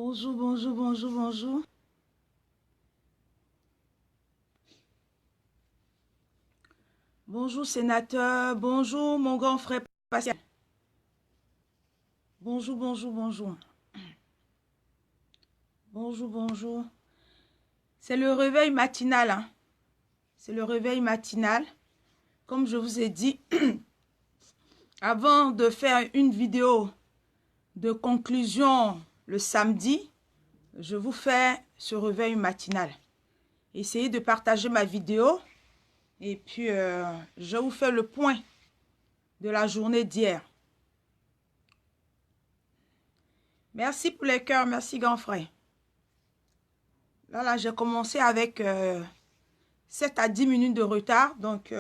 Bonjour, bonjour, bonjour, bonjour. Bonjour, sénateur. Bonjour, mon grand frère Pascal. Bonjour, bonjour, bonjour. Bonjour, bonjour. C'est le réveil matinal. Hein. C'est le réveil matinal. Comme je vous ai dit, avant de faire une vidéo de conclusion le samedi, je vous fais ce réveil matinal. Essayez de partager ma vidéo. Et puis, je vous fais le point de la journée d'hier. Merci pour les cœurs. Merci, grand frère. Là, j'ai commencé avec 7 à 10 minutes de retard. Donc,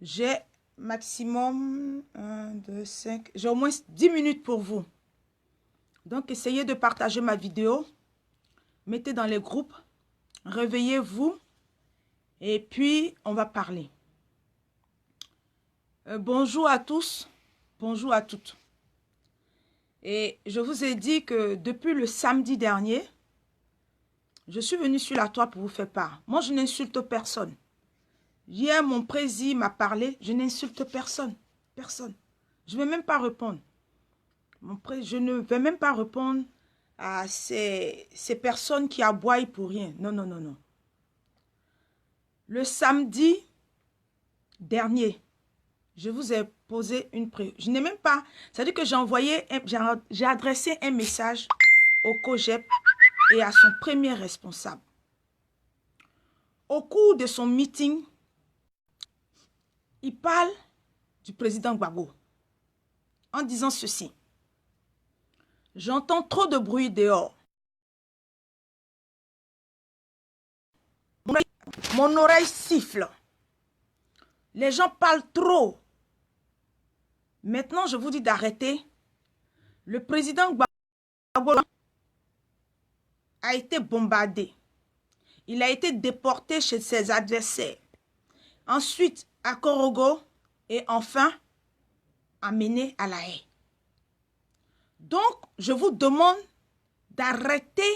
j'ai maximum 1, 2, 5. J'ai au moins 10 minutes pour vous. Donc, essayez de partager ma vidéo. Mettez dans les groupes. Réveillez-vous. Et puis, on va parler. Bonjour à tous. Bonjour à toutes. Et je vous ai dit que depuis le samedi dernier, je suis venue sur la toile pour vous faire part. Moi, je n'insulte personne. Hier, mon président m'a parlé. Je n'insulte personne. Personne. Je ne vais même pas répondre. Je ne vais même pas répondre à ces personnes qui aboient pour rien. Non, non, non, non. Le samedi dernier, je vous ai posé une je n'ai même pas... C'est-à-dire que j'ai adressé un message au COGEP et à son premier responsable. Au cours de son meeting, il parle du président Gbagbo en disant ceci. J'entends trop de bruit dehors. Mon oreille siffle. Les gens parlent trop. Maintenant, je vous dis d'arrêter. Le président Gbagbo a été bombardé. Il a été déporté chez ses adversaires. Ensuite, à Korogo et enfin, amené à La Haye. Donc, je vous demande d'arrêter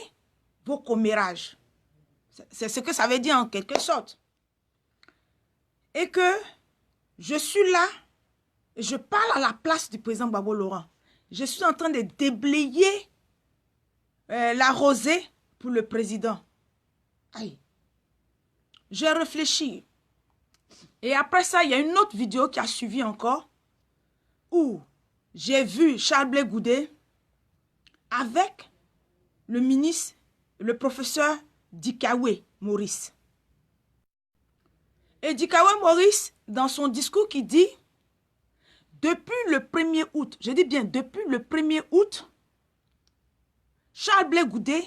vos commérages. C'est ce que ça veut dire en quelque sorte. Et que je suis là, je parle à la place du président Gbagbo Laurent. Je suis en train de déblayer la rosée pour le président. Aïe. J'ai réfléchi. Et après ça, il y a une autre vidéo qui a suivi encore où j'ai vu Charles Blé Goudé avec le ministre, le professeur Dikawe Maurice. Et Dikawe Maurice, dans son discours qui dit, depuis le 1er août, je dis bien depuis le 1er août, Charles Blé Goudé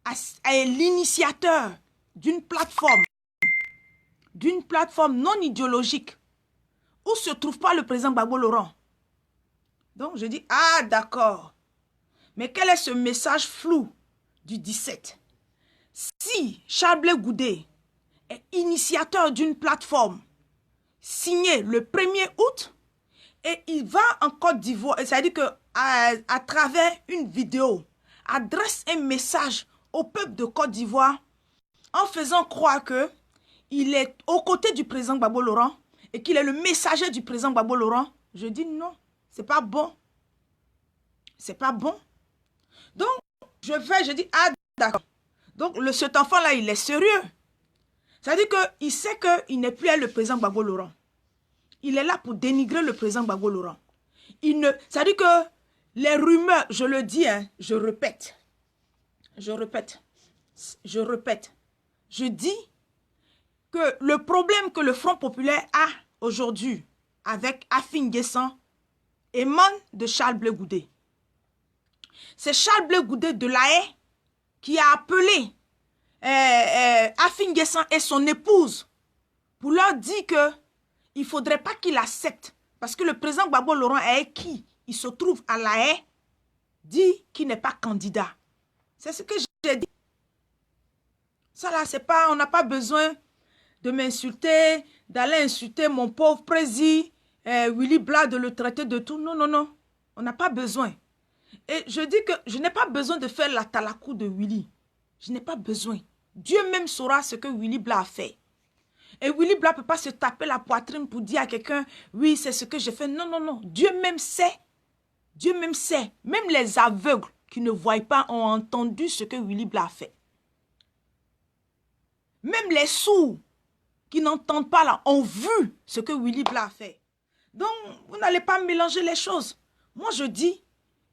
est l'initiateur d'une plateforme non idéologique où ne se trouve pas le président Gbagbo Laurent. Donc je dis, ah d'accord, mais quel est ce message flou du 17? Si Charles Blé Goudé est initiateur d'une plateforme signée le 1er août et il va en Côte d'Ivoire, c'est-à-dire qu'à travers une vidéo, adresse un message au peuple de Côte d'Ivoire en faisant croire qu'il est aux côtés du président Gbagbo Laurent et qu'il est le messager du président Gbagbo Laurent, je dis non, c'est pas bon. C'est pas bon. Donc, je dis, ah d'accord. Donc, cet enfant-là, il est sérieux. C'est-à-dire qu'il sait qu'il n'est plus le président Gbagbo Laurent. Il est là pour dénigrer le président Gbagbo Laurent. C'est-à-dire que les rumeurs, je le dis, hein, je répète. Je dis que le problème que le Front populaire a aujourd'hui avec Afin Guessan émane de Charles Blé Goudé. C'est Charles Blé Goudé de La Haye qui a appelé Afin Guessan et son épouse pour leur dire qu'il ne faudrait pas qu'il accepte. Parce que le président Gbagbo Laurent avec qui il se trouve à La Haye dit qu'il n'est pas candidat. C'est ce que j'ai dit. Ça là, c'est pas, on n'a pas besoin de m'insulter, d'aller insulter mon pauvre président, Willy Blah, de le traiter de tout. Non, non, non. On n'a pas besoin. Et je dis que je n'ai pas besoin de faire la talakou de Willy. Je n'ai pas besoin. Dieu même saura ce que Willy Blah a fait. Et Willy Blah ne peut pas se taper la poitrine pour dire à quelqu'un, oui, c'est ce que j'ai fait. Non, non, non. Dieu même sait. Dieu même sait. Même les aveugles qui ne voient pas ont entendu ce que Willy Blah a fait. Même les sourds qui n'entendent pas là ont vu ce que Willy Blah a fait. Donc, vous n'allez pas mélanger les choses. Moi, je dis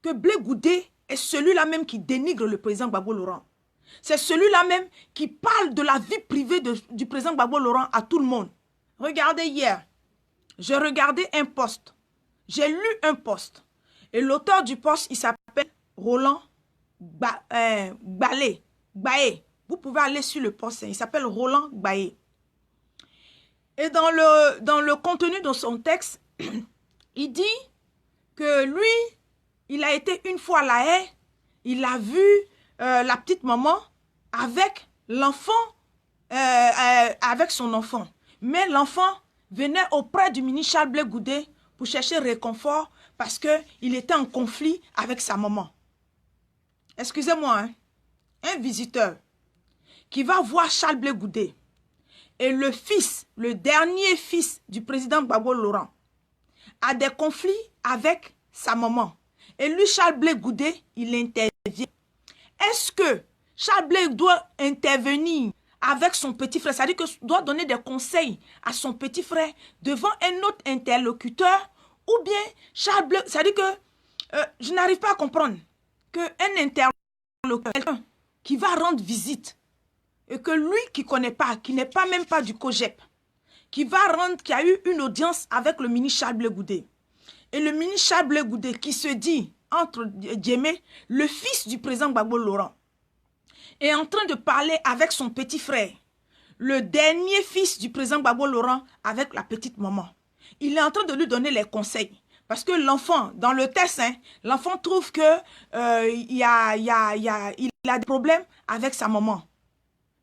que Blé Goudé est celui-là même qui dénigre le président Gbagbo Laurent. C'est celui-là même qui parle de la vie privée du président Gbagbo Laurent à tout le monde. Regardez hier, j'ai regardé un post. J'ai lu un post. Et l'auteur du post, il s'appelle Roland Gbaye. Vous pouvez aller sur le post. Il s'appelle Roland Gbaye. Et dans le contenu de son texte, il dit que lui, il a été une fois à La Haye, il a vu la petite maman avec l'enfant, avec son enfant. Mais l'enfant venait auprès du ministre Charles Blé Goudé pour chercher réconfort parce qu'il était en conflit avec sa maman. Excusez-moi, hein? Un visiteur qui va voir Charles Blé Goudé et le fils, le dernier fils du président Gbagbo Laurent, a des conflits avec sa maman. Et lui, Charles Blé Goudé, il intervient. Est-ce que Charles Blé doit intervenir avec son petit frère? C'est-à-dire qu'il doit donner des conseils à son petit frère devant un autre interlocuteur? Ou bien Charles Blé, c'est-à-dire que je n'arrive pas à comprendre qu'un interlocuteur, quelqu'un qui va rendre visite, et que lui qui ne connaît pas, qui n'est pas même pas du COGEP, qui a eu une audience avec le ministre Charles Blé Goudé. Et le ministre Charles Blé Goudé qui se dit, entre guillemets, le fils du président Gbagbo Laurent, est en train de parler avec son petit frère, le dernier fils du président Gbagbo Laurent, avec la petite maman. Il est en train de lui donner les conseils. Parce que l'enfant, dans le test, hein, l'enfant trouve que il a des problèmes avec sa maman.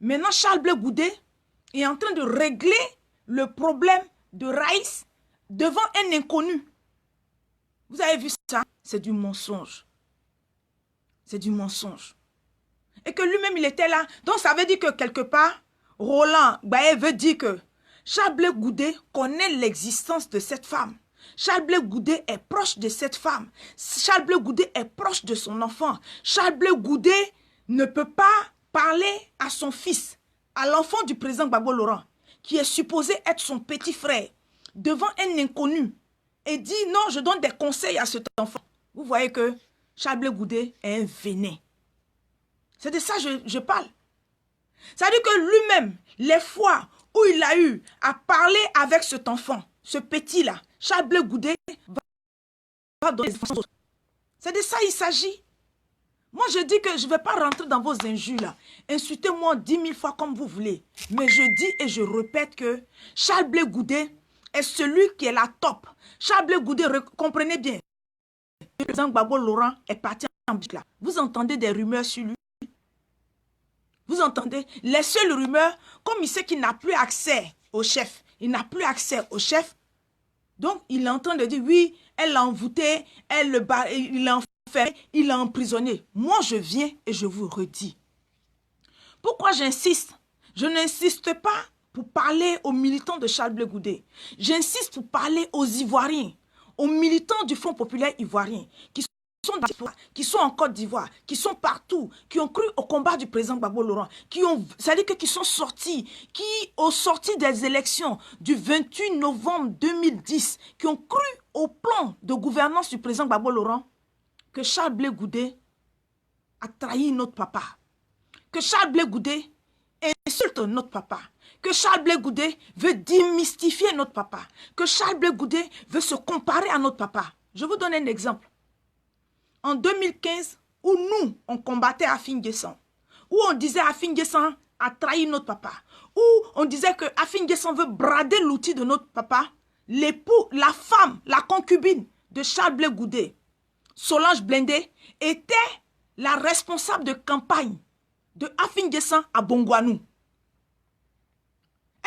Maintenant, Charles Blé Goudé est en train de régler le problème de Raïs devant un inconnu. Vous avez vu ça? C'est du mensonge. C'est du mensonge. Et que lui-même, il était là. Donc, ça veut dire que quelque part, Roland Gbaye veut dire que Charles Blé Goudé connaît l'existence de cette femme. Charles Blé Goudé est proche de cette femme. Charles Blé Goudé est proche de son enfant. Charles Blé Goudé ne peut pas parler à son fils, à l'enfant du président Gbagbo Laurent, qui est supposé être son petit frère, devant un inconnu, et dit non, je donne des conseils à cet enfant. Vous voyez que Charles Blé Goudé est un vénin. C'est de ça que je parle. C'est-à-dire que lui-même, les fois où il a eu à parler avec cet enfant, ce petit-là, Charles Blé Goudé va donner des informations. C'est de ça qu'il s'agit. Moi, je dis que je ne vais pas rentrer dans vos injures là. Insultez-moi 10 000 fois comme vous voulez. Mais je dis et je répète que Charles Blé Goudé est celui qui est la top. Charles Blé Goudé, comprenez bien. Le président Gbagbo Laurent est parti en but là. Vous entendez des rumeurs sur lui? Vous entendez? Les seules rumeurs, comme il sait qu'il n'a plus accès au chef. Il n'a plus accès au chef. Donc, il est en train de dire, oui, elle l'a envoûté, il l'a enfermé, il l'a emprisonné. Moi, je viens et je vous redis. Pourquoi j'insiste? Je n'insiste pas pour parler aux militants de Charles Blé Goudé. J'insiste pour parler aux Ivoiriens, aux militants du Front populaire ivoirien, qui sont en Côte d'Ivoire, qui sont partout, qui ont cru au combat du président Gbagbo Laurent, c'est-à-dire qui sont sortis, qui, au sorti des élections du 28 novembre 2010, qui ont cru au plan de gouvernance du président Gbagbo Laurent, que Charles Blé Goudé a trahi notre papa, que Charles Blé Goudé insulte notre papa, que Charles Blé Goudé veut démystifier notre papa, que Charles Blé Goudé veut se comparer à notre papa. Je vous donne un exemple. En 2015, où nous, on combattait Afin Guessan, où on disait Afin Guessan a trahi notre papa, où on disait que Afin Guessan veut brader l'outil de notre papa, l'époux, la femme, la concubine de Charles Blé Goudé, Solange Blindé, était la responsable de campagne de Afin Guessan à Bongouanou.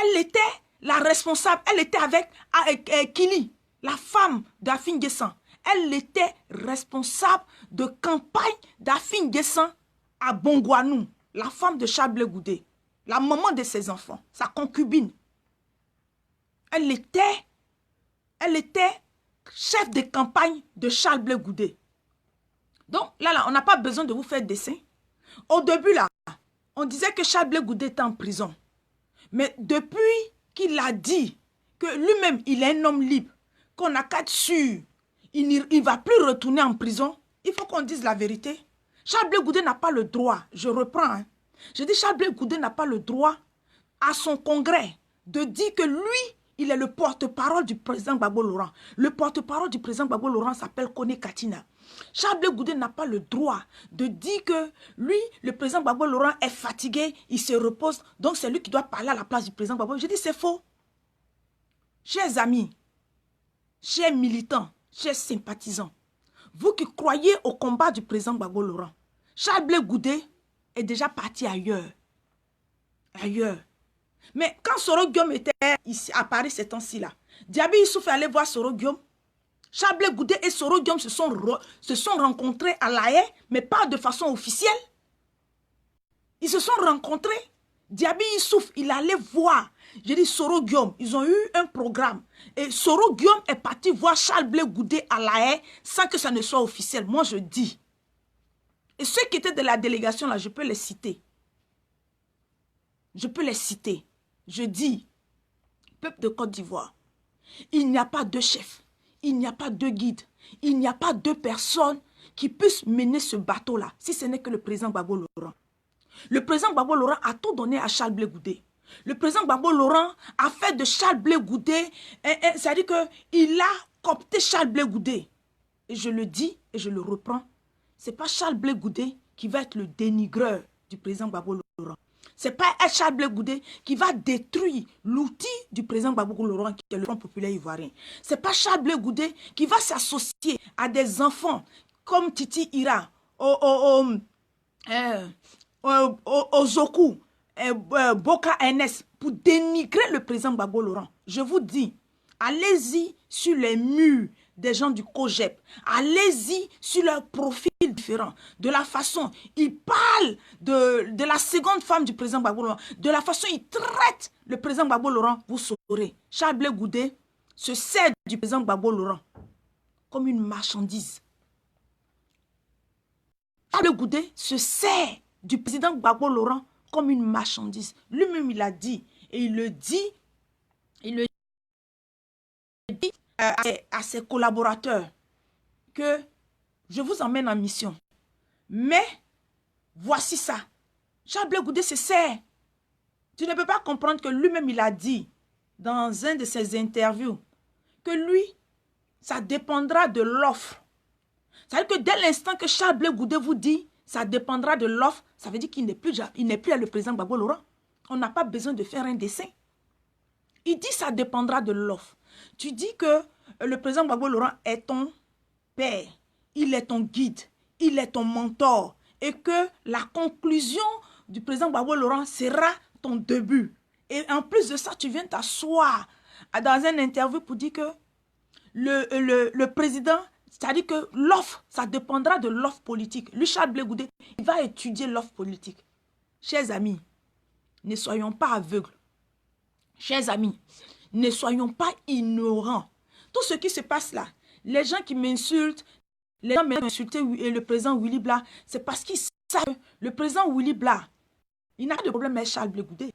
Elle était la responsable, elle était avec Kili, la femme d'Afin Guessan. Elle était responsable de campagne d'Afin Guessan à Bongouanou, la femme de Charles Blé Goudé, la maman de ses enfants, sa concubine. Elle était chef de campagne de Charles Blé Goudé. Donc là, on n'a pas besoin de vous faire dessin. Au début, là, on disait que Charles Blé Goudé était en prison. Mais depuis qu'il a dit que lui-même, il est un homme libre, qu'on n'a qu'à être sûr, il ne va plus retourner en prison, il faut qu'on dise la vérité. Charles Blé Goudé n'a pas le droit, je reprends, hein. Je dis Charles Blé Goudé n'a pas le droit à son congrès de dire que lui, il est le porte-parole du président Gbagbo Laurent. Le porte-parole du président Gbagbo Laurent s'appelle Kone Katina. Charles Blé Goudé n'a pas le droit de dire que lui, le président Gbagbo Laurent est fatigué, il se repose, donc c'est lui qui doit parler à la place du président Gbagbo. Je dis c'est faux. Chers amis, chers militants, chers sympathisants, vous qui croyez au combat du président Gbagbo Laurent, Charles Blé Goudé est déjà parti ailleurs. Ailleurs. Mais quand Soro Guillaume était ici à Paris ces temps-ci là, Diaby Issouf est allé voir Soro Guillaume. Charles Blé Goudé et Soro Guillaume se sont rencontrés à La Haye, mais pas de façon officielle. Ils se sont rencontrés. Diaby Issouf, il allait voir. J'ai dit Soro Guillaume, ils ont eu un programme. Et Soro Guillaume est parti voir Charles Blé Goudé à La Haye sans que ça ne soit officiel. Moi, je dis. Et ceux qui étaient de la délégation là, je peux les citer. Je peux les citer. Je dis, peuple de Côte d'Ivoire, il n'y a pas de chef, il n'y a pas de guide, il n'y a pas de personne qui puisse mener ce bateau-là, si ce n'est que le président Gbagbo Laurent. Le président Gbagbo Laurent a tout donné à Charles Blé Goudé. Le président Gbagbo Laurent a fait de Charles Blé Goudé, c'est-à-dire qu'il a coopté Charles Blé Goudé. Et je le dis et je le reprends, ce n'est pas Charles Blé Goudé qui va être le dénigreur du président Gbagbo Laurent. Ce n'est pas Charles Blé Goudé qui va détruire l'outil du président Gbagbo Laurent qui est le Front populaire ivoirien. Ce n'est pas Charles Blé Goudé qui va s'associer à des enfants comme Titi Ira, Ozoku, Boka NS pour dénigrer le président Gbagbo Laurent. Je vous dis, allez-y sur les murs des gens du COGEP. Allez-y sur leurs profils différents. De la façon, ils parlent de la seconde femme du président Gbagbo Laurent. De la façon, ils traitent le président Gbagbo Laurent. Vous saurez. Charles Blé Goudé se sert du président Gbagbo Laurent comme une marchandise. Charles Blé Goudé se sert du président Gbagbo Laurent comme une marchandise. Lui-même, il a dit, et il le dit à ses collaborateurs que je vous emmène en mission. Mais voici ça. Charles Blé Goudé se sert. Tu ne peux pas comprendre que lui-même il a dit dans un de ses interviews que lui, ça dépendra de l'offre. C'est-à-dire que dès l'instant que Charles Blé Goudé vous dit ça dépendra de l'offre, ça veut dire qu'il n'est plus le président Gbagbo Laurent. On n'a pas besoin de faire un dessin. Il dit ça dépendra de l'offre. Tu dis que le président Gbagbo Laurent est ton père, il est ton guide, il est ton mentor et que la conclusion du président Gbagbo Laurent sera ton début. Et en plus de ça, tu viens t'asseoir dans une interview pour dire que le président, c'est-à-dire que l'offre, ça dépendra de l'offre politique. Lui, Charles Blé Goudé, il va étudier l'offre politique. Chers amis, ne soyons pas aveugles. Chers amis, ne soyons pas ignorants. Tout ce qui se passe là, les gens qui m'insultent, les gens m'ont insulté le président Willy Blah, c'est parce qu'ils savent que le président Willy Blah, il n'a pas de problème avec Charles Blé Goudé.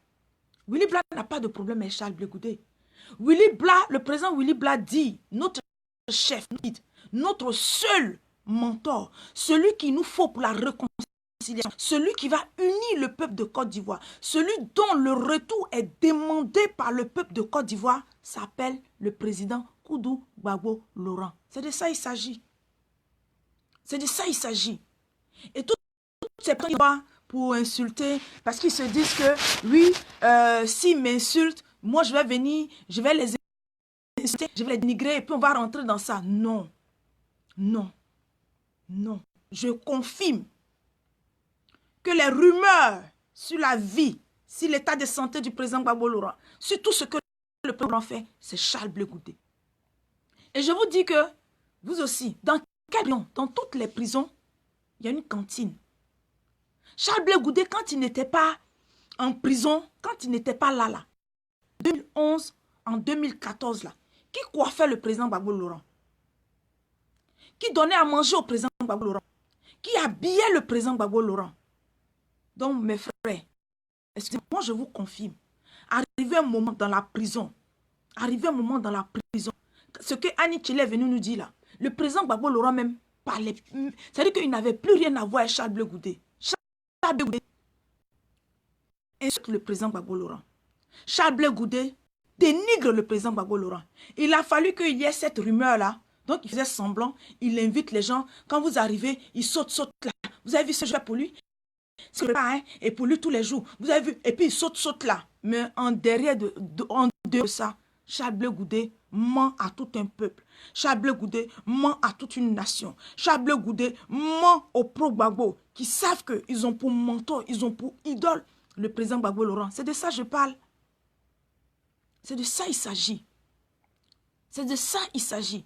Willy Blah n'a pas de problème avec Charles Blé Goudé. Willy Blah, le président Willy Blah dit, notre chef, notre seul mentor, celui qu'il nous faut pour la réconciliation, celui qui va unir le peuple de Côte d'Ivoire, celui dont le retour est demandé par le peuple de Côte d'Ivoire, s'appelle le président Koudou Gbagbo Laurent. C'est de ça il s'agit. C'est de ça il s'agit. Et toutes ces personnes pour insulter, parce qu'ils se disent que, oui, s'ils m'insultent, moi je vais venir, je vais les insulter, je vais les dénigrer et puis on va rentrer dans ça. Non. Non. Non. Je confirme que les rumeurs sur la vie, sur l'état de santé du président Gbagbo Laurent, sur tout ce que le président fait, c'est Charles Blé Goudé. Et je vous dis que Vous aussi, dans quelle prison? Dans toutes les prisons, il y a une cantine. Charles Blé Goudé, quand il n'était pas en prison, quand il n'était pas là, 2011, en 2014, là, qui coiffait le président Gbagbo Laurent? Qui donnait à manger au président Gbagbo Laurent? Qui habillait le président Gbagbo Laurent? Donc, mes frères, excusez-moi, je vous confirme, arrivé un moment dans la prison, ce que Annie Tchele est venu nous dire là, le président Gbagbo Laurent même parlait, c'est-à-dire qu'il n'avait plus rien à voir avec Charles Blé Goudé. Charles Blé Goudé insulte le président Gbagbo Laurent. Charles Blé Goudé dénigre le président Gbagbo Laurent. Il a fallu qu'il y ait cette rumeur-là. Donc, il faisait semblant, il invite les gens. Quand vous arrivez, il saute là. Vous avez vu ce jeu pour lui? C'est pas, hein? Et pour lui tous les jours. Vous avez vu? Et puis, il saute là. Mais en dehors de ça, Charles Blé Goudé ment à tout un peuple. Charles Blé Goudé ment à toute une nation. Charles Blé Goudé ment aux pro-Gbagbo qui savent qu'ils ont pour mentor, ils ont pour idole le président Gbagbo Laurent. C'est de ça que je parle. C'est de ça il s'agit. C'est de ça il s'agit.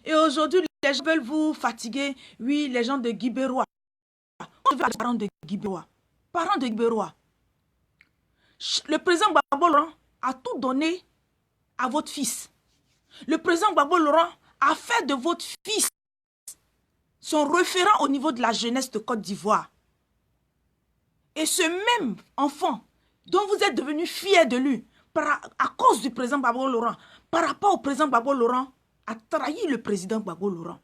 Et aujourd'hui, les gens veulent vous fatiguer. Oui, les gens de Guibérois. On veut les parents de Guibérois. Parents de Guibérois. Le président Gbagbo Laurent a tout donné à votre fils. Le président Gbagbo Laurent a fait de votre fils son référent au niveau de la jeunesse de Côte d'Ivoire. Et ce même enfant dont vous êtes devenu fier de lui, à cause du président Gbagbo Laurent, par rapport au président Gbagbo Laurent, a trahi le président Gbagbo Laurent.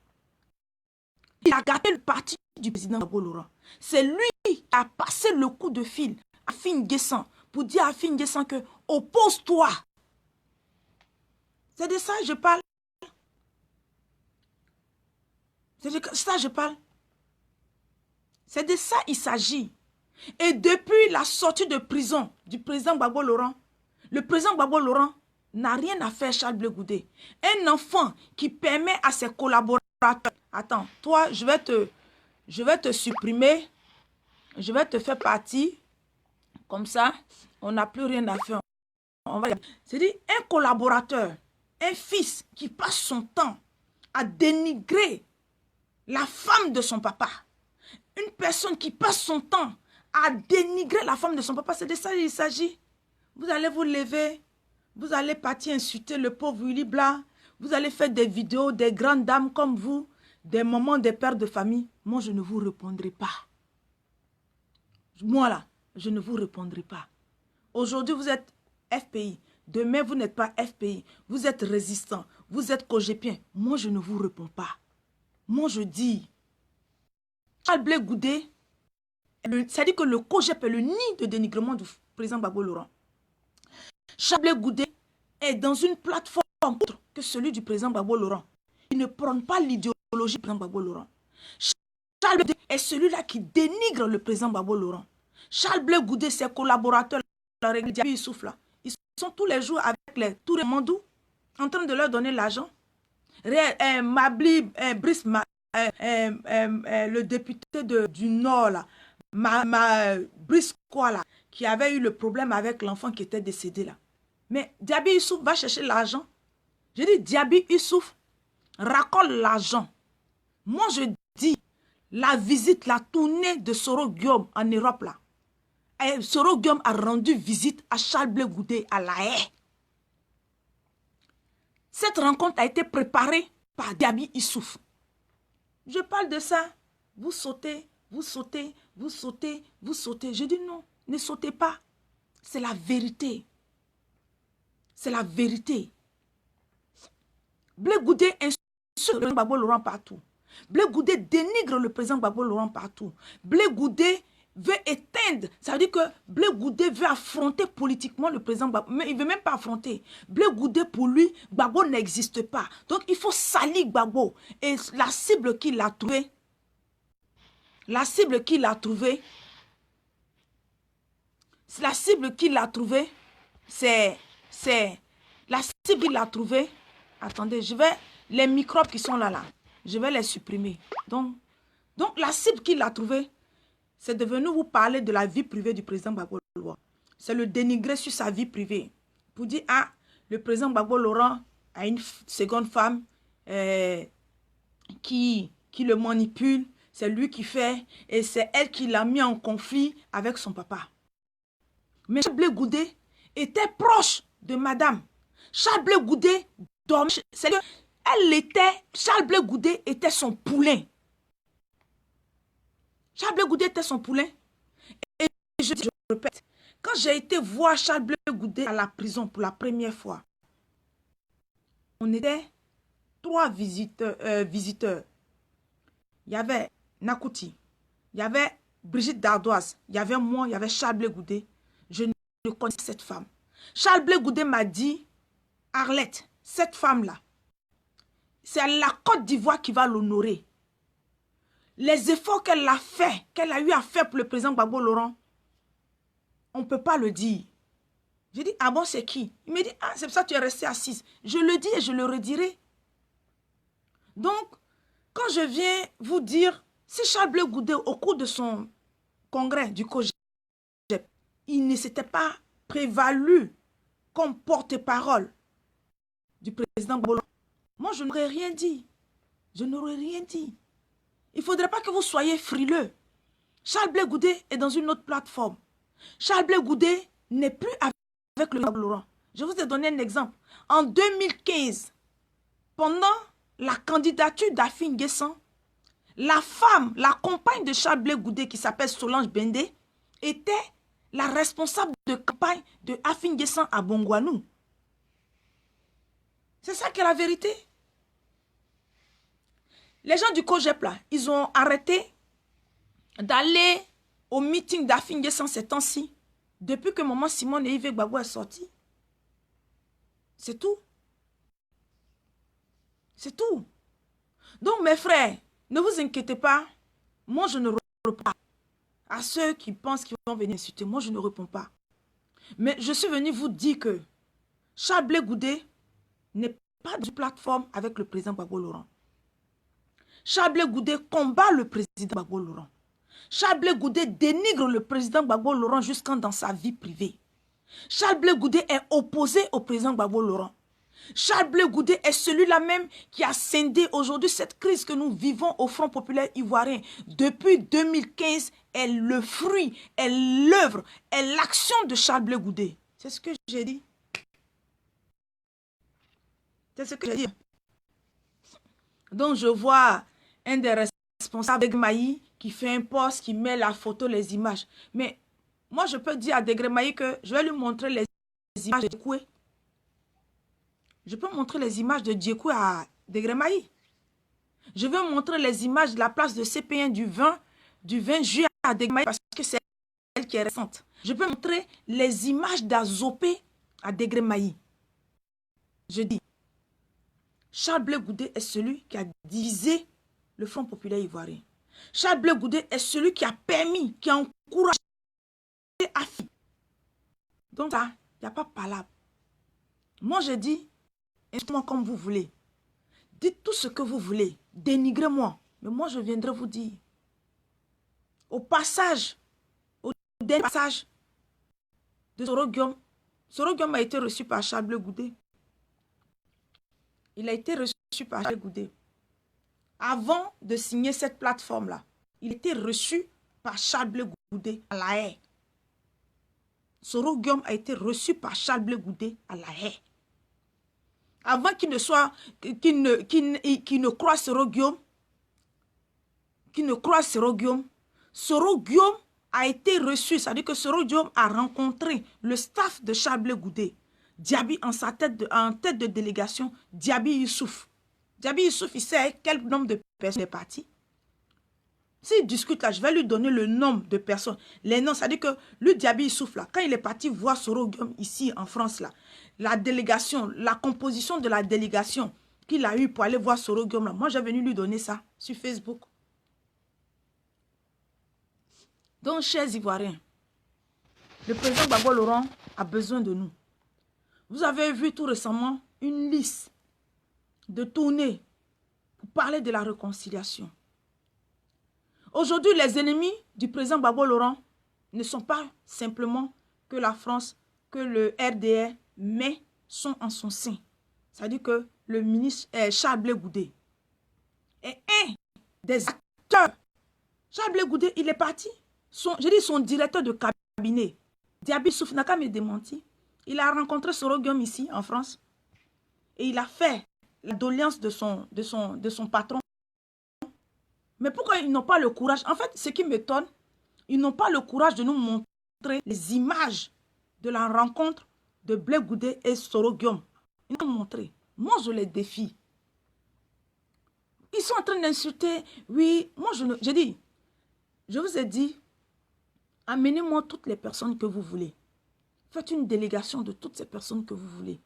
Il a gâté le parti du président Gbagbo Laurent. C'est lui qui a passé le coup de fil à Fine Guessan pour dire à Fine Guessan que oppose-toi. C'est de ça que je parle. C'est de ça que je parle. C'est de ça qu'il s'agit. Et depuis la sortie de prison du président Gbagbo Laurent, le président Gbagbo Laurent n'a rien à faire Charles Blé Goudé. Un enfant qui permet à ses collaborateurs... Attends, toi, je vais te supprimer. Je vais te faire partie. Comme ça, on n'a plus rien à faire. C'est-à-dire, un collaborateur, un fils qui passe son temps à dénigrer la femme de son papa. Une personne qui passe son temps à dénigrer la femme de son papa. C'est de ça qu'il s'agit. Vous allez vous lever. Vous allez partir insulter le pauvre Willy Blah. Vous allez faire des vidéos des grandes dames comme vous, des mamans, des pères de famille. Moi, je ne vous répondrai pas. Moi, là, je ne vous répondrai pas. Aujourd'hui, vous êtes FPI. Demain, vous n'êtes pas FPI. Vous êtes résistant. Vous êtes cogépien. Moi, je ne vous réponds pas. Moi, je dis, Charles Blé Goudé, c'est-à-dire que le cogép est le nid de dénigrement du président Gbagbo Laurent. Charles Blé Goudé est dans une plateforme autre que celui du président Gbagbo Laurent. Il ne prône pas l'idéologie du président Gbagbo Laurent. Charles Blé Goudé est celui-là qui dénigre le président Gbagbo Laurent. Charles Blé Goudé, ses collaborateurs, ils soufflent là. Ils sont tous les jours avec les Touré Mandou en train de leur donner l'argent. Brice, le député du Nord, là, Brice quoi là, qui avait eu le problème avec l'enfant qui était décédé là. Mais Diaby Youssouf va chercher l'argent. Je dis Diaby Youssouf racole l'argent. Moi je dis la visite, la tournée de Soro Guillaume en Europe là. Et Soro Guillaume a rendu visite à Charles Blé Goudé à La Haye. Cette rencontre a été préparée par Diaby Youssouf. Je parle de ça. Vous sautez, vous sautez, vous sautez, vous sautez. Je dis non, ne sautez pas. C'est la vérité. C'est la vérité. Blé Goudé insulte le président Gbagbo Laurent partout. Blé Goudé dénigre le président Gbagbo Laurent partout. Blé Goudé veut éteindre. Ça veut dire que Blé Goudé veut affronter politiquement le président Gbagbo. Mais il ne veut même pas affronter. Blé Goudé, pour lui, Gbagbo n'existe pas. Donc, il faut salir Gbagbo. Et la cible qu'il a trouvée, la cible qu'il a trouvée, attendez, les microbes qui sont là, je vais les supprimer. Donc la cible qu'il a trouvée, c'est de venir vous parler de la vie privée du président Gbagbo Laurent. C'est le dénigrer sur sa vie privée. Pour dire, ah, le président Gbagbo Laurent a une seconde femme, qui le manipule, c'est lui qui fait, et c'est elle qui l'a mis en conflit avec son papa. Mais Charles Blé Goudé était proche de madame. Charles Blé Goudé dormait, c'est que Charles Blé Goudé était son poulain. Charles Blé Goudé était son poulain. Et je répète, quand j'ai été voir Charles Blé Goudé à la prison pour la première fois, on était 3 visiteurs. Il y avait Nakouti, il y avait Brigitte Dardoise, il y avait moi, il y avait Charles Blé Goudé. Je ne connaissais cette femme. Charles Blé Goudé m'a dit, Arlette, cette femme-là, c'est la Côte d'Ivoire qui va l'honorer. Les efforts qu'elle a fait, qu'elle a eu à faire pour le président Gbagbo Laurent, on ne peut pas le dire. J'ai dit, ah bon, c'est qui? Il me dit, ah, c'est pour ça que tu es restée assise. Je le dis et je le redirai. Donc, quand je viens vous dire, si Charles Blé Goudé, au cours de son congrès du COJEP, il ne s'était pas prévalu comme porte-parole du président Gbagbo Laurent, moi, je n'aurais rien dit. Je n'aurais rien dit. Il ne faudrait pas que vous soyez frileux. Charles Blé Goudé est dans une autre plateforme. Charles Blé Goudé n'est plus avec le Gbagbo Laurent. Je vous ai donné un exemple. En 2015, pendant la candidature d'Afin Guessan, la femme, la compagne de Charles Blé Goudé, qui s'appelle Solange Bendé, était la responsable de campagne de Afin Guessan à Bongouanou. C'est ça qui est la vérité. Les gens du COJEP, là, ils ont arrêté d'aller au meeting d'Afin Guessan ces temps-ci, depuis que maman Simone et Yves Gbagbo est sorti. C'est tout. C'est tout. Donc, mes frères, ne vous inquiétez pas. Moi, je ne réponds pas à ceux qui pensent qu'ils vont venir insulter. Moi, je ne réponds pas. Mais je suis venu vous dire que Charles Blé Goudé n'est pas d'une plateforme avec le président Gbagbo Laurent. Charles Blé Goudé combat le président Gbagbo Laurent. Charles Blé Goudé dénigre le président Gbagbo Laurent jusqu'en dans sa vie privée. Charles Blé Goudé est opposé au président Gbagbo Laurent. Charles Blé Goudé est celui-là même qui a scindé aujourd'hui cette crise que nous vivons au Front populaire ivoirien. Depuis 2015, est le fruit, est l'œuvre, est l'action de Charles Blé Goudé. C'est ce que j'ai dit. C'est ce que j'ai dit. Donc je vois un des responsables Degremaï qui fait un post, qui met la photo, les images. Mais moi je peux dire à Degremaï que je vais lui montrer les images de Djekoué. Je peux montrer les images de Djekoué à Degremaï. Je vais montrer les images de la place de CP1 du 20 juillet à Degremaï parce que c'est elle qui est récente. Je peux montrer les images d'Azopé à Degremaï. Je dis, Charles Blé Goudé est celui qui a divisé le Front populaire ivoirien. Charles Blé Goudé est celui qui a permis, qui a encouragé Afi. Donc ça, il n'y a pas parlable. Moi, je dis, insultez-moi comme vous voulez. Dites tout ce que vous voulez. Dénigrez-moi. Mais moi, je viendrai vous dire. Au passage, au dernier passage de Soro Guillaume a été reçu par Charles Blé Goudé. Il a été reçu par Charles Blé Goudé. Avant de signer cette plateforme-là, il était reçu par Charles Blé Goudé à La Haye. Soro Guillaume a été reçu par Charles Blé Goudé à La Haye. Avant qu'il ne soit, qu'il ne croie Soro Guillaume, Soro Guillaume a été reçu, c'est-à-dire que Soro Guillaume a rencontré le staff de Charles Blé Goudé. Diaby en tête de délégation, Diaby Youssouf. Diaby Youssouf, il sait quel nombre de personnes est parti. S'il discute là, je vais lui donner le nombre de personnes. Les noms, c'est-à-dire que le Diaby Youssouf là, quand il est parti voir Soro Guillaume ici en France là, la délégation, la composition de la délégation qu'il a eu pour aller voir Soro Guillaume là, moi j'ai venu lui donner ça sur Facebook. Donc, chers Ivoiriens, le président Gbagbo Laurent a besoin de nous. Vous avez vu tout récemment une liste de tournées pour parler de la réconciliation. Aujourd'hui, les ennemis du président Gbagbo Laurent ne sont pas simplement que la France, que le RDR, mais sont en son sein. C'est-à-dire que le ministre Charles Blé Goudé. est un des acteurs. Charles Blé Goudé, il est parti. J'ai dit son directeur de cabinet, Diaby Souf, n'a qu'à me démentir. Il a rencontré Soro Guillaume ici, en France. Et il a fait la doléance de son patron. Mais pourquoi ils n'ont pas le courage? En fait, ce qui m'étonne, ils n'ont pas le courage de nous montrer les images de la rencontre de Blé Goudé et Soro Guillaume. Ils nous ont montré. Moi, je les défie. Ils sont en train d'insulter. Oui, moi, j'ai dit, je vous ai dit, amenez-moi toutes les personnes que vous voulez. Faites une délégation de toutes ces personnes que vous voulez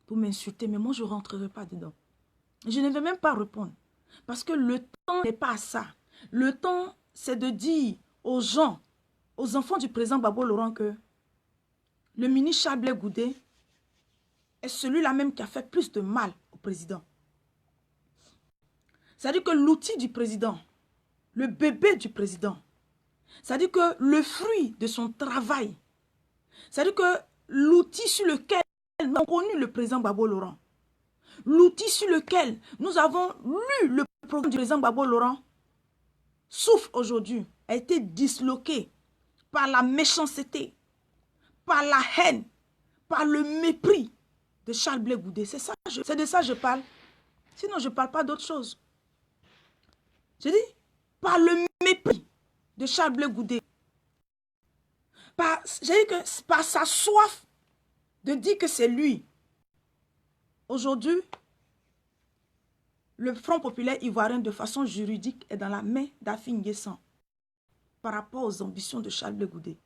pour m'insulter, mais moi, je ne rentrerai pas dedans. Je ne vais même pas répondre. Parce que le temps n'est pas ça. Le temps, c'est de dire aux gens, aux enfants du président Gbagbo Laurent que le ministre Charles Blé Goudé est celui-là même qui a fait plus de mal au président. C'est-à-dire que l'outil du président, le bébé du président, c'est-à-dire que le fruit de son travail, c'est-à-dire que l'outil sur lequel nous avons connu le président Gbagbo Laurent, l'outil sur lequel nous avons lu le programme du président Gbagbo Laurent, souffre aujourd'hui, a été disloqué par la méchanceté, par la haine, par le mépris de Charles Blé Goudé. C'est de ça que je parle. Sinon, je ne parle pas d'autre chose. Je dis, par le mépris de Charles Blé Goudé, par sa soif de dire que c'est lui. Aujourd'hui, le Front populaire ivoirien de façon juridique est dans la main d'Afi N'Guessan par rapport aux ambitions de Charles Blé Goudé.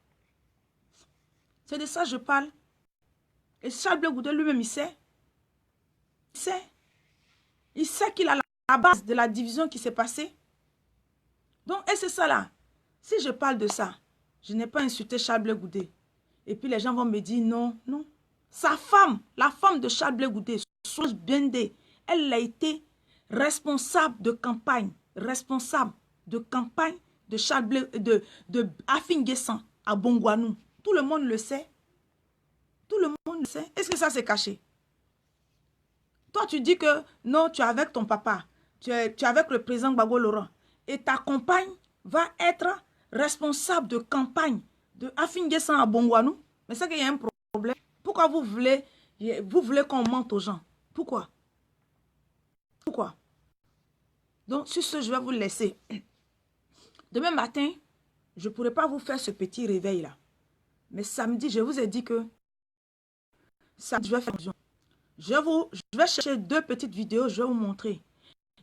C'est de ça que je parle. Et Charles Blé Goudé lui-même, il sait. Il sait qu'il a la base de la division qui s'est passée. Donc, et c'est ça là. Si je parle de ça, je n'ai pas insulté Charles Blé Goudé. Et puis les gens vont me dire non, non. Sa femme, la femme de Charles Blé Goudé, Solange Bendé, elle a été responsable de campagne de Charles Blé, de Afi N'Guessan à Bongouanou. Tout le monde le sait. Tout le monde le sait. Est-ce que ça c'est caché? Toi, tu dis que non, tu es avec ton papa. Tu es avec le président Gbagbo Laurent. Et ta compagne va être responsable de campagne de Afi N'Guessan à Bongouanou. Mais c'est qu'il y a un problème. Pourquoi vous voulez qu'on mente aux gens? Pourquoi? Pourquoi? Donc, sur ce, je vais vous laisser. Demain matin, je ne pourrai pas vous faire ce petit réveil-là. Mais samedi, je vous ai dit que samedi, je vais faire une je vais chercher 2 petites vidéos, je vais vous montrer.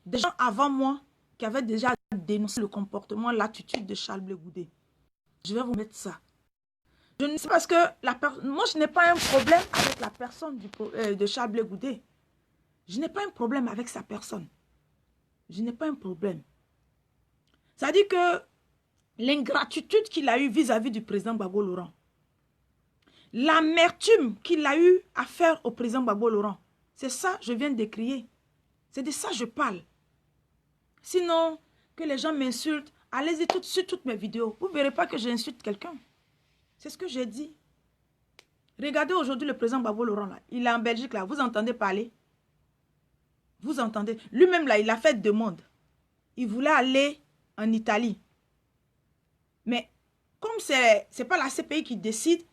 Des gens avant moi qui avaient déjà dénoncé le comportement, l'attitude de Charles Blé Goudé. Je vais vous mettre ça. Je ne sais pas parce que moi, je n'ai pas un problème avec la personne de Charles Blé Goudé. Je n'ai pas un problème avec sa personne. Je n'ai pas un problème. Ça dit que l'ingratitude qu'il a eue vis-à-vis du président Gbagbo Laurent, l'amertume qu'il a eu à faire au président Gbagbo Laurent, c'est ça que je viens d'écrire. C'est de ça que je parle. Sinon, que les gens m'insultent, allez-y sur toutes mes vidéos. Vous ne verrez pas que j'insulte quelqu'un. C'est ce que j'ai dit. Regardez aujourd'hui le président Gbagbo Laurent, là. Il est en Belgique, là. Vous entendez parler? Vous entendez? Lui-même, là, il a fait demande. Il voulait aller en Italie. Mais comme ce n'est pas la CPI qui décide,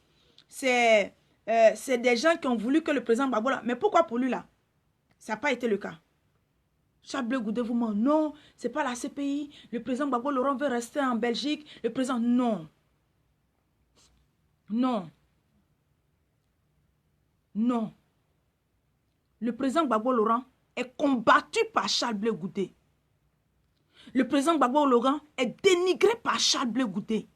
c'est des gens qui ont voulu que le président Gbagbo... Mais pourquoi pour lui, là? Ça n'a pas été le cas. Charles Blé Goudé vous ment. Non, ce n'est pas la CPI. Le président Gbagbo Laurent veut rester en Belgique. Le président... Non. Non. Non. Le président Gbagbo Laurent est combattu par Charles Blé Goudé. Le président Gbagbo Laurent est dénigré par Charles Blé Goudé.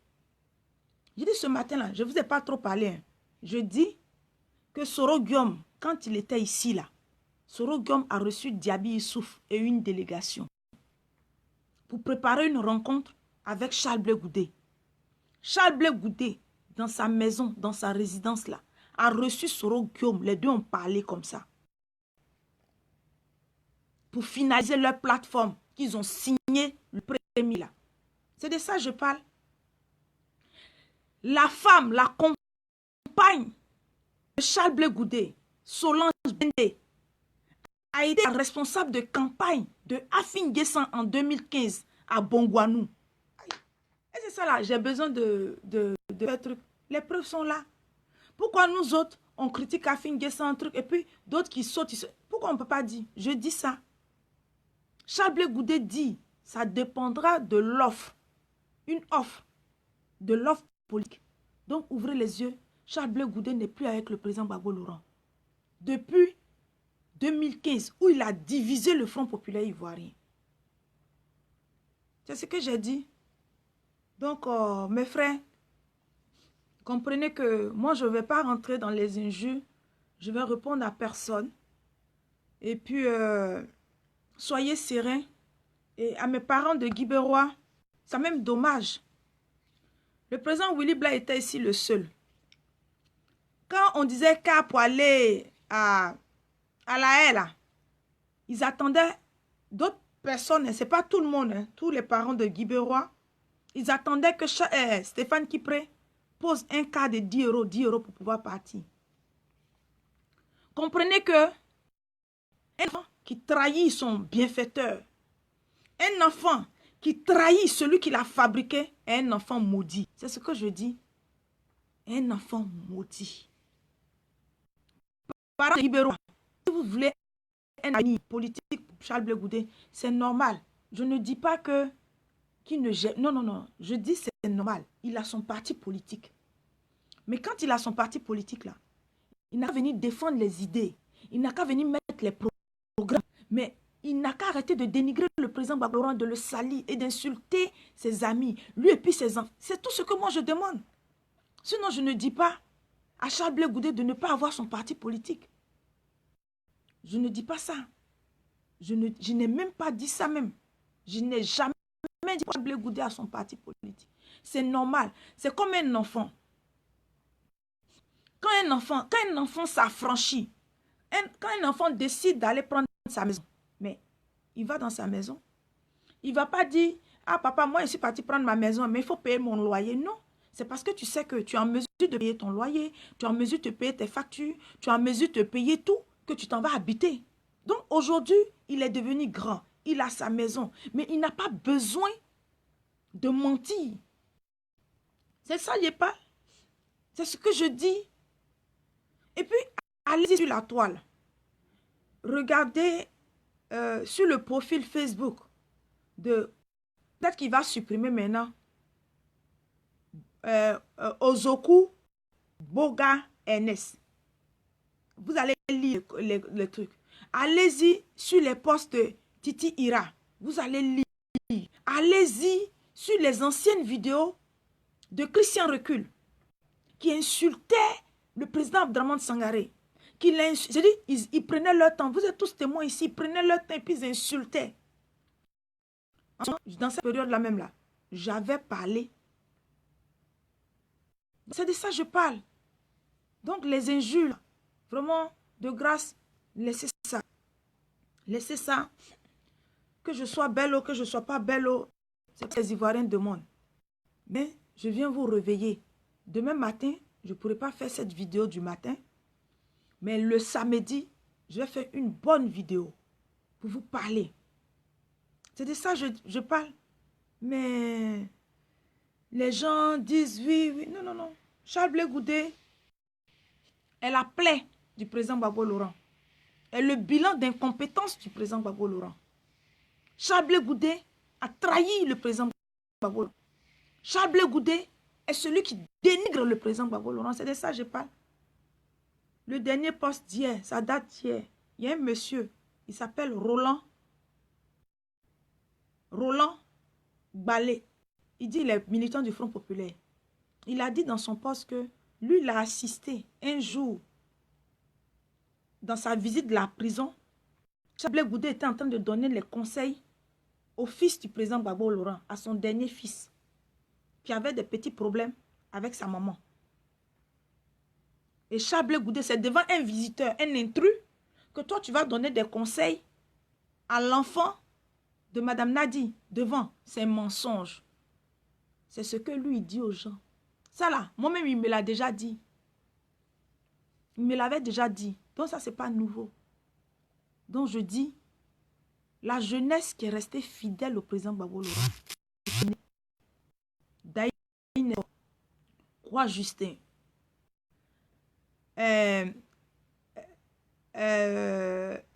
J'ai dit ce matin-là, je ne vous ai pas trop parlé. Hein. Je dis que Soro Guillaume, quand il était ici, là, Soro Guillaume a reçu Diaby Issouf et une délégation pour préparer une rencontre avec Charles Blé Goudé. Charles Blé Goudé, dans sa maison, dans sa résidence là, a reçu Soro Guillaume. Les deux ont parlé comme ça. Pour finaliser leur plateforme qu'ils ont signé le premier là. C'est de ça que je parle. La femme, la compagne de Charles Blé Goudé, Solange Bendé, a été responsable de campagne de Afin Guessan en 2015 à Bongouanou. Et c'est ça là, j'ai besoin de faire truc. Les preuves sont là. Pourquoi nous autres, on critique Afin Guessan un truc et puis d'autres qui sautent, pourquoi on ne peut pas dire? Je dis ça. Charles Blé Goudé dit, ça dépendra de l'offre. Une offre. De l'offre politique. Donc, ouvrez les yeux. Charles Blé Goudé n'est plus avec le président Gbagbo Laurent. Depuis 2015, où il a divisé le Front populaire ivoirien. C'est ce que j'ai dit. Donc, mes frères, comprenez que moi, je ne vais pas rentrer dans les injures. Je vais répondre à personne. Et puis, soyez sereins. Et à mes parents de Guibérois, c'est même dommage. Le président Willy Bla était ici le seul. Quand on disait qu'à pour aller à la haie, là, ils attendaient d'autres personnes, ce n'est pas tout le monde, hein, tous les parents de Guibérois, ils attendaient que Stéphane Kipré pose un cas de 10 euros pour pouvoir partir. Comprenez que un enfant qui trahit son bienfaiteur, un enfant qui trahit celui qui l'a fabriqué, est un enfant maudit. C'est ce que je dis. Un enfant maudit. Parents de Guibérois, si vous voulez un ami politique pour Charles Blé Goudé, c'est normal. Je ne dis pas que qu'il ne gère. Non, non, non. Je dis c'est normal. Il a son parti politique. Mais quand il a son parti politique là, il n'a qu'à venir défendre les idées. Il n'a qu'à venir mettre les programmes. Mais il n'a qu'à arrêter de dénigrer le président Gbagbo Laurent, de le salir et d'insulter ses amis, lui et puis ses enfants. C'est tout ce que moi je demande. Sinon, je ne dis pas à Charles Blé Goudé de ne pas avoir son parti politique. Je ne dis pas ça. Je n'ai même pas dit ça même. Je n'ai jamais dit que Charles Blé Goudé a son parti politique. C'est normal. C'est comme un enfant. Quand un enfant s'affranchit, quand un enfant décide d'aller prendre sa maison, mais il va dans sa maison, il ne va pas dire, ah papa, moi je suis parti prendre ma maison, mais il faut payer mon loyer. Non, c'est parce que tu sais que tu es en mesure de payer ton loyer, tu es en mesure de payer tes factures, tu es en mesure de payer tout, que tu t'en vas habiter. Donc aujourd'hui, il est devenu grand, il a sa maison, mais il n'a pas besoin de mentir. C'est ça, il n'est pas. C'est ce que je dis. Et puis, allez sur la toile. Regardez sur le profil Facebook de... Peut-être qu'il va supprimer maintenant. Ozoku Boga Ernest. Vous allez lire les trucs. Allez-y sur les posts de Titi Ira. Vous allez lire. Allez-y sur les anciennes vidéos de Christian Recul qui insultait le président Abdraman Sangaré. J'ai dit, ils prenaient leur temps. Vous êtes tous témoins ici. Ils prenaient leur temps et puis ils insultaient. Dans cette période-là même, là, j'avais parlé. C'est de ça que je parle. Donc, les injures, vraiment, de grâce, laissez ça. Laissez ça. Que je sois belle ou que je ne sois pas belle, c'est ce que les Ivoiriens demandent. Mais je viens vous réveiller. Demain matin, je ne pourrai pas faire cette vidéo du matin. Mais le samedi, je vais faire une bonne vidéo pour vous parler. C'est de ça que je parle. Mais les gens disent oui, oui. Non, non, non. Charles Blé Goudé est la plaie du président Gbagbo Laurent. Est le bilan d'incompétence du président Gbagbo Laurent. Charles Blé Goudé a trahi le président Gbagbo Laurent. Charles Blé Goudé est celui qui dénigre le président Gbagbo Laurent. C'est de ça que je parle. Le dernier poste d'hier, ça date d'hier. Il y a un monsieur, il s'appelle Roland Balé. Il dit, il est militant du Front populaire. Il a dit dans son poste que lui, il a assisté un jour dans sa visite de la prison. Charles Blé Goudé était en train de donner les conseils au fils du président Gbagbo Laurent, à son dernier fils, qui avait des petits problèmes avec sa maman. Et Charles Blé Goudé, c'est devant un visiteur, un intrus, que toi, tu vas donner des conseils à l'enfant de Madame Nadi. Devant, c'est un mensonge. C'est ce que lui dit aux gens. Ça là, moi-même, il me l'a déjà dit. Il me l'avait déjà dit. Donc ça, c'est pas nouveau. Donc je dis, la jeunesse qui est restée fidèle au président Gbagbo Laurent, Daïne, Roi Justin,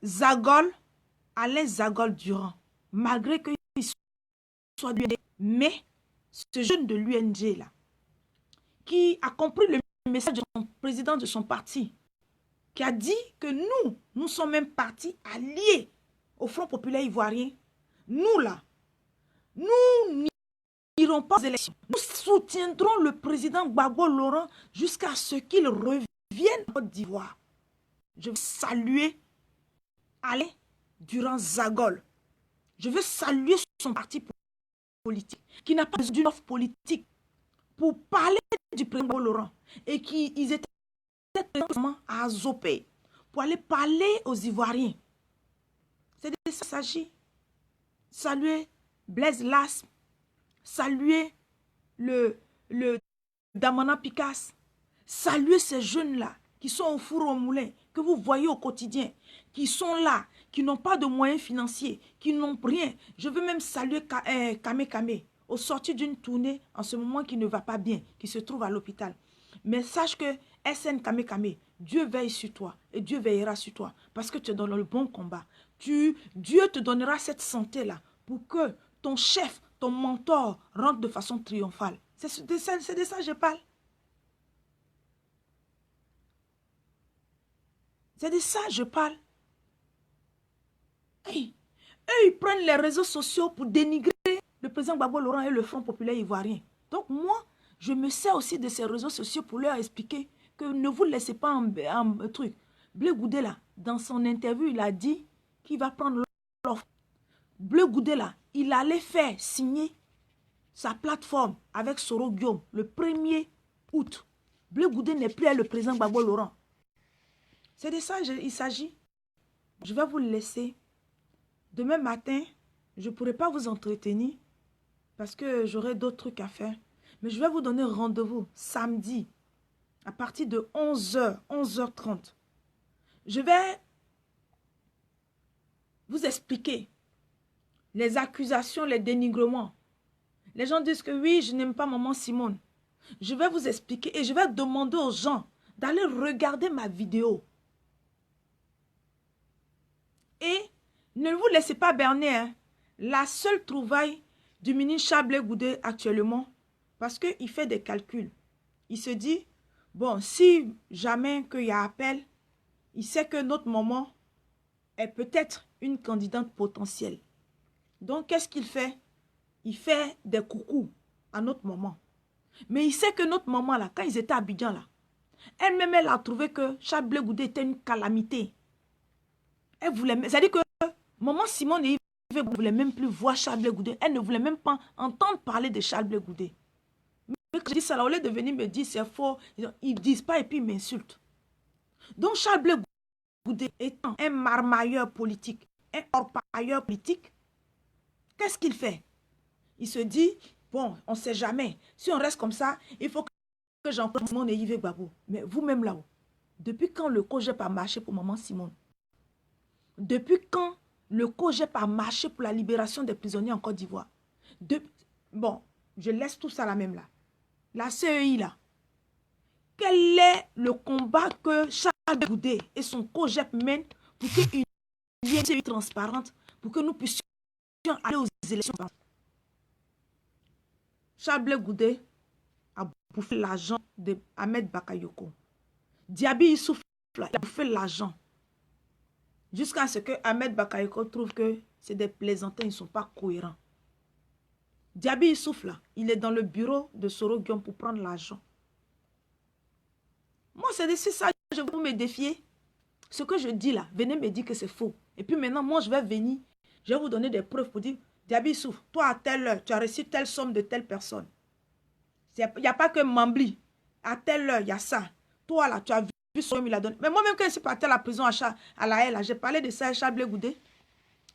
Zagol, Alain Zagol Durand, malgré qu'il soit du mais ce jeune de l'UNG là, qui a compris le message de son président de son parti, qui a dit que nous sommes même partis alliés au Front populaire ivoirien. Nous là, nous n'irons pas aux élections. Nous soutiendrons le président Gbagbo Laurent jusqu'à ce qu'il revienne en Côte d'Ivoire. Je veux saluer Alain Durand Zagol. Je veux saluer son parti politique, qui n'a pas besoin d'une offre politique pour parler du président Gbagbo Laurent. Et qu'ils étaient présents à Azopé pour aller parler aux Ivoiriens. C'est de ça qu'il s'agit. Saluer Blaise Lasme, saluer le Damana Picasse, saluer ces jeunes-là qui sont au four au moulin, que vous voyez au quotidien, qui sont là, qui n'ont pas de moyens financiers, qui n'ont rien. Je veux même saluer Kame Kame, au sorti d'une tournée en ce moment qui ne va pas bien, qui se trouve à l'hôpital. Mais sache que SN Kame Kame, Dieu veille sur toi et Dieu veillera sur toi parce que tu es dans le bon combat. Dieu te donnera cette santé-là pour que ton chef, ton mentor rentre de façon triomphale. C'est de ça que je parle. C'est de ça que je parle. Hey, eux, ils prennent les réseaux sociaux pour dénigrer le président Gbagbo Laurent et le Front populaire ivoirien. Donc moi, je me sers aussi de ces réseaux sociaux pour leur expliquer que ne vous laissez pas un truc. Blé Goudé, là, dans son interview, il a dit qu'il va prendre l'offre. Blé Goudé, là, il allait faire signer sa plateforme avec Soro Guillaume le 1er août. Blé Goudé n'est plus le président Gbagbo Laurent. C'est de ça qu'il s'agit. Je vais vous laisser. Demain matin, je ne pourrai pas vous entretenir parce que j'aurai d'autres trucs à faire. Mais je vais vous donner rendez-vous samedi à partir de 11h, 11h30. Je vais vous expliquer les accusations, les dénigrements. Les gens disent que oui, je n'aime pas maman Simone. Je vais vous expliquer et je vais demander aux gens d'aller regarder ma vidéo. Et ne vous laissez pas berner. Hein. La seule trouvaille du ministre Chablé Goudé actuellement, parce qu'il fait des calculs. Il se dit, bon, si jamais qu'il y a appel, il sait que notre maman est peut-être une candidate potentielle. Donc, qu'est-ce qu'il fait? Il fait des coucous à notre maman. Mais il sait que notre maman, là, quand ils étaient à Abidjan, là, elle-même, elle a trouvé que Chablé Goudé était une calamité. Elle voulait, c'est-à-dire que maman Simone et Yves ne voulaient même plus voir Chablé Goudé. Elle ne voulait même pas entendre parler de Chablé Goudé. Mais quand je dis ça, là, au lieu de venir me dire c'est faux, ils ne disent pas et puis ils m'insultent. Donc Chablé Goudé étant un marmailleur politique, un orpailleur politique, qu'est-ce qu'il fait? Il se dit, bon, on ne sait jamais. Si on reste comme ça, il faut que j'encourage Simone et Yves Gbagbo. Mais vous-même là-haut, depuis quand le COJEP a marché pour maman Simone? Depuis quand le COJEP a marché pour la libération des prisonniers en Côte d'Ivoire? Bon, je laisse tout ça là même là. La CEI là. Quel est le combat que Chablé Goudé et son COJEP mènent pour qu'il y ait une CEI transparente, pour que nous puissions aller aux élections? Chablé Goudé a bouffé l'argent de Ahmed Bakayoko. Diaby Issouf a bouffé l'argent. Jusqu'à ce que Ahmed Bakayoko trouve que c'est des plaisantins, ils ne sont pas cohérents. Diaby Issouf là, il est dans le bureau de Soro Guillaume pour prendre l'argent. Moi, c'est ça, je veux me défier. Ce que je dis là, venez me dire que c'est faux. Et puis maintenant, moi, je vais venir, je vais vous donner des preuves pour dire, Diaby Issouf, toi, à telle heure, tu as reçu telle somme de telle personne. Il n'y a pas que Mambli. À telle heure, il y a ça. Toi, là, tu as vu son il a donné. Mais moi-même, quand je suis parti à la prison à la haie, j'ai parlé de ça à Chablé Goudé.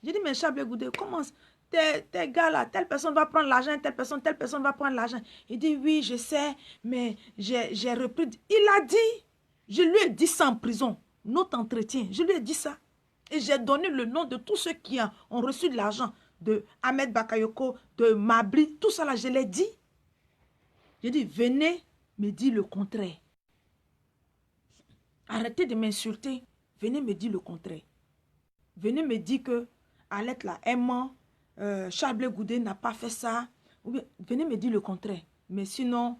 J'ai dit, mais Chablé Goudé, comment tes gars là, telle personne va prendre l'argent, telle personne va prendre l'argent. Il dit, oui, je sais, mais j'ai repris. Il a dit, je lui ai dit ça en prison, notre entretien, je lui ai dit ça. Et j'ai donné le nom de tous ceux qui ont reçu de l'argent, de Ahmed Bakayoko, de Mabri, tout ça là, je l'ai dit. J'ai dit, venez me dire le contraire. Arrêtez de m'insulter. Venez me dire le contraire. Venez me dire que Alette là est mort, Charles Blé Goudé n'a pas fait ça. Ou bien, venez me dire le contraire. Mais sinon,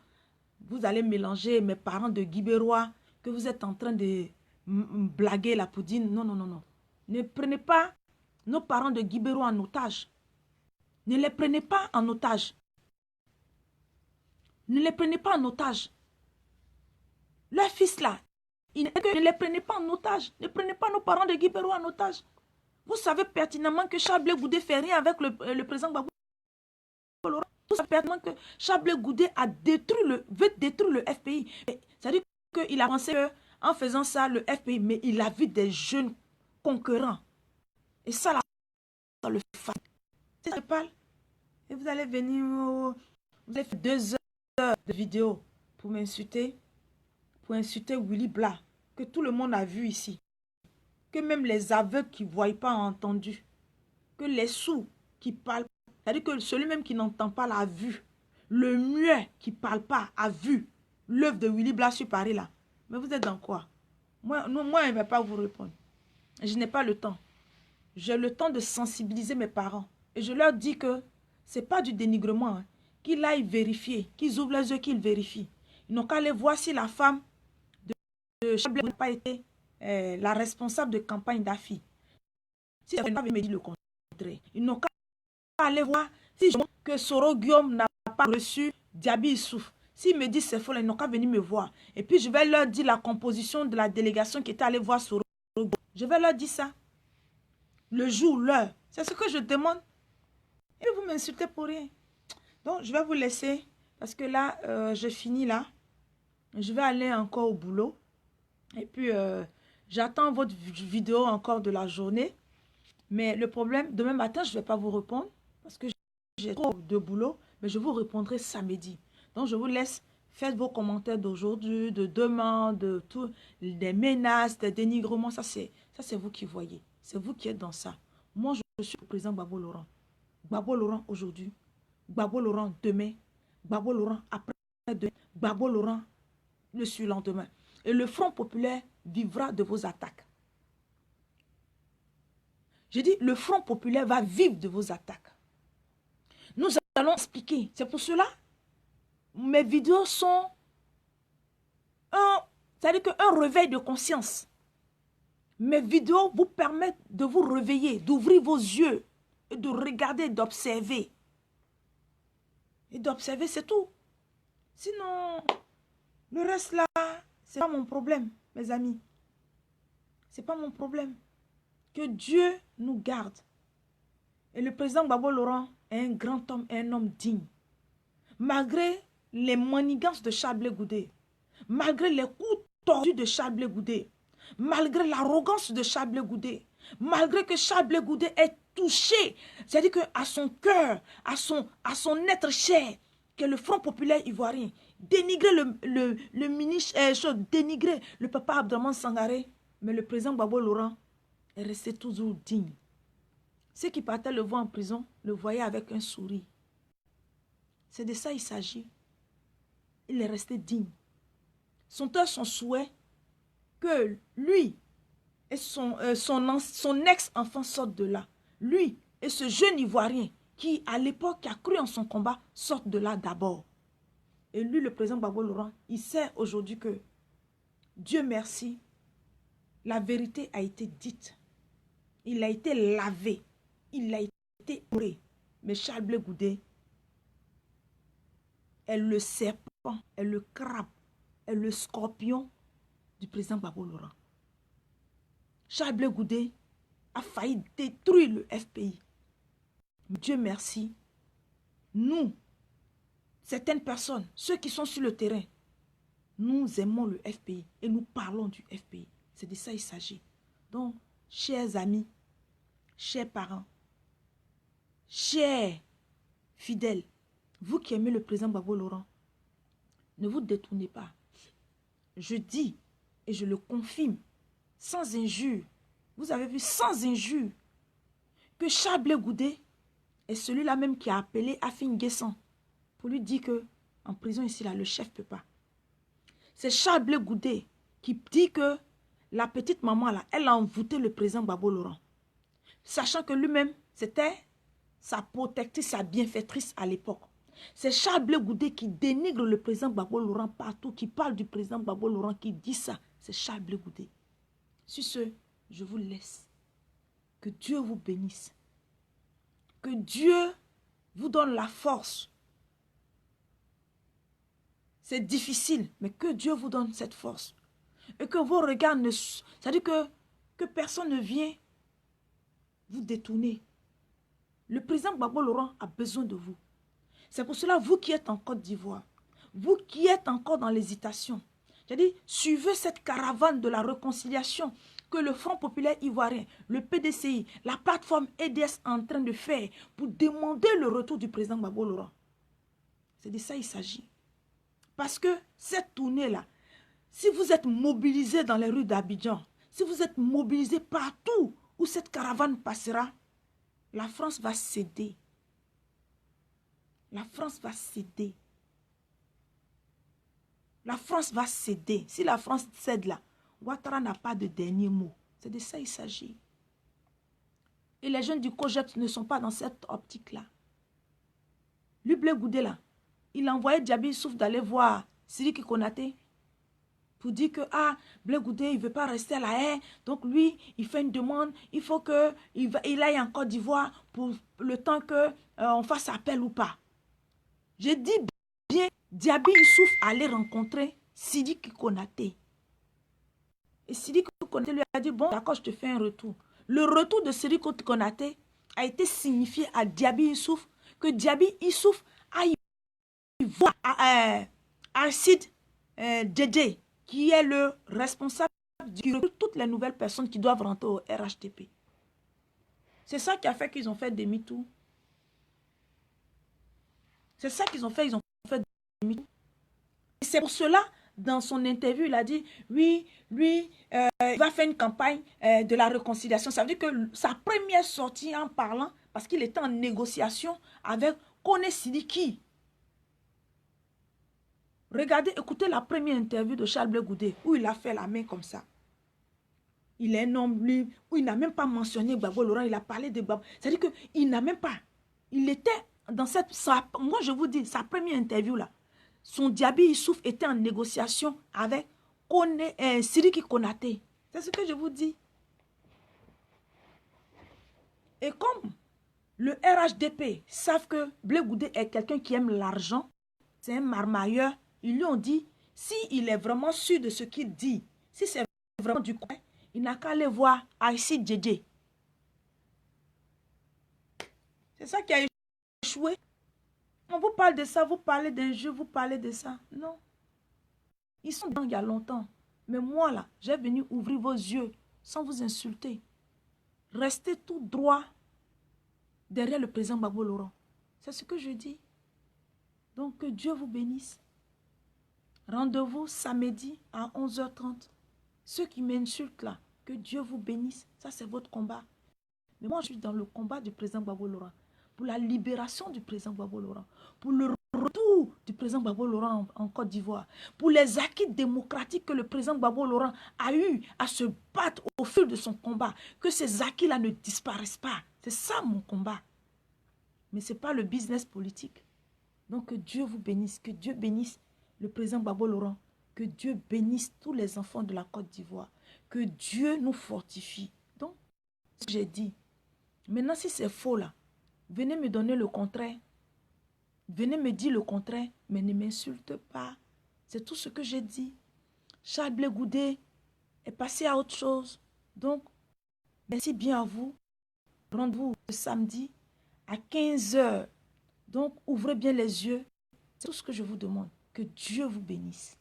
vous allez mélanger mes parents de Guibérois, que vous êtes en train de blaguer la poudine. Non, non, non, non. Ne prenez pas nos parents de Guibérois en otage. Ne les prenez pas en otage. Ne les prenez pas en otage. Leur fils là, ne les prenez pas en otage. Ne prenez pas nos parents de Guibérois en otage. Vous savez pertinemment que Charles Blé Goudé ne fait rien avec le président Gbagbo Laurent. Vous savez pertinemment que Charles Blé Goudé veut détruire le FPI. C'est-à-dire qu'il a pensé qu'en faisant ça, le FPI, mais il a vu des jeunes concurrents. Et ça, là, ça le fait. C'est ça que je parle. Et vous allez venir, vous allez faire 2 heures de vidéo pour m'insulter, Willy Blah, que tout le monde a vu ici. Que même les aveugles qui ne voient pas ont entendu. Que les sourds qui parlent, c'est-à-dire que celui même qui n'entend pas l'a vu. Le muet qui ne parle pas a vu l'œuvre de Willy Blah sur Paris là. Mais vous êtes dans quoi? Moi, je ne vais pas vous répondre. Je n'ai pas le temps. J'ai le temps de sensibiliser mes parents. Et je leur dis que ce n'est pas du dénigrement. Hein. Qu'ils aillent vérifier, qu'ils ouvrent les yeux, qu'ils vérifient. Ils n'ont qu'à aller voir si la femme de Charles Blé n'a pas été la responsable de campagne d'AFI. Si elle n'avait me dit le contraire. Ils n'ont qu'à aller voir si je que Soro Guillaume n'a pas reçu Diaby Issouf. S'ils me disent c'est faux, ils n'ont qu'à venir me voir. Et puis je vais leur dire la composition de la délégation qui était allée voir Soro Guillaume. Je vais leur dire ça. Le jour, l'heure. C'est ce que je demande. Et vous m'insultez pour rien. Donc, je vais vous laisser. Parce que là, je finis là. Je vais aller encore au boulot. Et puis, j'attends votre vidéo encore de la journée. Mais le problème, demain matin, je ne vais pas vous répondre. Parce que j'ai trop de boulot. Mais je vous répondrai samedi. Donc, je vous laisse. Faites vos commentaires d'aujourd'hui, de demain, de tout. Des menaces, des dénigrements. Ça, c'est vous qui voyez. C'est vous qui êtes dans ça. Moi, je suis le président Gbagbo Laurent. Gbagbo Laurent aujourd'hui. Gbagbo Laurent demain. Gbagbo Laurent après-demain. Gbagbo Laurent le surlendemain. Et le Front populaire vivra de vos attaques. Je dis, le Front populaire va vivre de vos attaques. Nous allons expliquer. C'est pour cela, mes vidéos sont c'est-à-dire qu'un réveil de conscience. Mes vidéos vous permettent de vous réveiller, d'ouvrir vos yeux, et de regarder, d'observer. Et d'observer, c'est tout. Sinon, le reste là, c'est pas mon problème, mes amis. C'est pas mon problème. Que Dieu nous garde. Et le président Gbagbo Laurent est un grand homme, un homme digne. Malgré les manigances de Charles Blé Goudé, malgré les coups tordus de Charles Blé Goudé, malgré l'arrogance de Charles Blé Goudé, malgré que Charles Blé Goudé est touché, c'est-à-dire qu'à son cœur, à son être cher, que le Front populaire ivoirien, dénigrer le ministre, dénigrer le papa Abdraman Sangaré, mais le président Gbagbo Laurent est resté toujours digne. Ceux qui partaient le voir en prison le voyaient avec un sourire. C'est de ça il s'agit. Il est resté digne. Son souhait que lui et son ex-enfant sortent de là. Lui et ce jeune Ivoirien qui, à l'époque, a cru en son combat, sortent de là d'abord. Et lui, le président Gbagbo Laurent, il sait aujourd'hui que, Dieu merci, la vérité a été dite. Il a été lavé. Il a été oré. Mais Charles Blé Goudé est le serpent, est le crabe, est le scorpion du président Gbagbo Laurent. Charles Blé Goudé a failli détruire le FPI. Dieu merci, nous, certaines personnes, ceux qui sont sur le terrain, nous aimons le FPI et nous parlons du FPI. C'est de ça qu'il s'agit. Donc, chers amis, chers parents, chers fidèles, vous qui aimez le président Gbagbo Laurent, ne vous détournez pas. Je dis et je le confirme, sans injure, Vous avez vu sans injure que Charles Blé Goudé est celui-là même qui a appelé Afin Guessan pour lui dire que en prison ici, là, le chef ne peut pas. C'est Charles Blé Goudé qui dit que la petite maman, là, elle a envoûté le président Gbagbo Laurent. Sachant que lui-même, c'était sa protectrice, sa bienfaitrice à l'époque. C'est Charles Blé Goudé qui dénigre le président Gbagbo Laurent partout, qui parle du président Gbagbo Laurent, qui dit ça. C'est Charles Blé Goudé. Sur ce, je vous laisse. Que Dieu vous bénisse. Que Dieu vous donne la force. C'est difficile, mais que Dieu vous donne cette force. Et que vos regards ne... C'est-à-dire que personne ne vient vous détourner. Le président Gbagbo Laurent a besoin de vous. C'est pour cela, vous qui êtes en Côte d'Ivoire, vous qui êtes encore dans l'hésitation, j'ai dit, suivez cette caravane de la réconciliation que le Front populaire ivoirien, le PDCI, la plateforme EDS est en train de faire pour demander le retour du président Gbagbo Laurent. C'est de ça qu'il s'agit. Parce que cette tournée-là, si vous êtes mobilisés dans les rues d'Abidjan, si vous êtes mobilisés partout où cette caravane passera, la France va céder. La France va céder. La France va céder. Si la France cède là, Ouattara n'a pas de dernier mot. C'est de ça qu'il s'agit. Et les jeunes du COJEP ne sont pas dans cette optique-là. Lui, Blé Goudé là, il a envoyé Diaby Issouf d'aller voir Sidiki Konaté pour dire que Blé Goudé, il ne veut pas rester à la haie. Donc lui, il fait une demande. Il faut qu'il aille en Côte d'Ivoire pour le temps qu'on fasse appel ou pas. J'ai dit bien, Diaby Issouf allait rencontrer Sidiki Konaté. Et Sidiki Konaté lui a dit, bon, d'accord, je te fais un retour. Le retour de Sidiki Konaté a été signifié à Diaby Issouf que Diaby Issouf aille voir Arsid Djedje, qui est le responsable de toutes les nouvelles personnes qui doivent rentrer au RHTP. C'est ça qui a fait qu'ils ont fait demi-tour. C'est ça qu'ils ont fait, ils ont fait demi-tour. Et c'est pour cela, dans son interview, il a dit, oui, lui, il va faire une campagne de la réconciliation. Ça veut dire que sa première sortie en parlant, parce qu'il était en négociation avec Kone Sidiki. Regardez, écoutez la première interview de Charles Blé Goudé, où il a fait la main comme ça. Il est un homme, lui, où il n'a même pas mentionné Gbagbo Laurent, il a parlé de Gbagbo. C'est-à-dire qu'il n'a même pas. Il était dans cette... moi, je vous dis, sa première interview là, son Diaby Issouf était en négociation avec Sidiki Konaté. C'est ce que je vous dis. Et comme le RHDP savent que Blé Goudé est quelqu'un qui aime l'argent, c'est un marmailleur, ils lui ont dit, s'il est vraiment sûr de ce qu'il dit, si c'est vraiment du coin, il n'a qu'à aller voir Arsid Djedje. C'est ça qui a échoué. On vous parle de ça, vous parlez d'un jeu, vous parlez de ça. Non. Ils sont dedans il y a longtemps. Mais moi, là, j'ai venu ouvrir vos yeux sans vous insulter. Restez tout droit derrière le président Gbagbo Laurent. C'est ce que je dis. Donc, que Dieu vous bénisse. Rendez-vous samedi à 11h30. Ceux qui m'insultent là, que Dieu vous bénisse. Ça, c'est votre combat. Mais moi, je suis dans le combat du président Gbagbo Laurent. Pour la libération du président Gbagbo Laurent. Pour le retour du président Gbagbo Laurent en Côte d'Ivoire. Pour les acquis démocratiques que le président Gbagbo Laurent a eu à se battre au fil de son combat. Que ces acquis-là ne disparaissent pas. C'est ça mon combat. Mais ce n'est pas le business politique. Donc que Dieu vous bénisse. Que Dieu bénisse le président Gbagbo Laurent. Que Dieu bénisse tous les enfants de la Côte d'Ivoire. Que Dieu nous fortifie. Donc, ce que j'ai dit. Maintenant, si c'est faux là, venez me donner le contraire. Venez me dire le contraire, mais ne m'insulte pas. C'est tout ce que j'ai dit. Charles Blé Goudé est passé à autre chose. Donc, merci bien à vous. Rendez-vous le samedi à 15h. Donc, ouvrez bien les yeux. C'est tout ce que je vous demande. Que Dieu vous bénisse.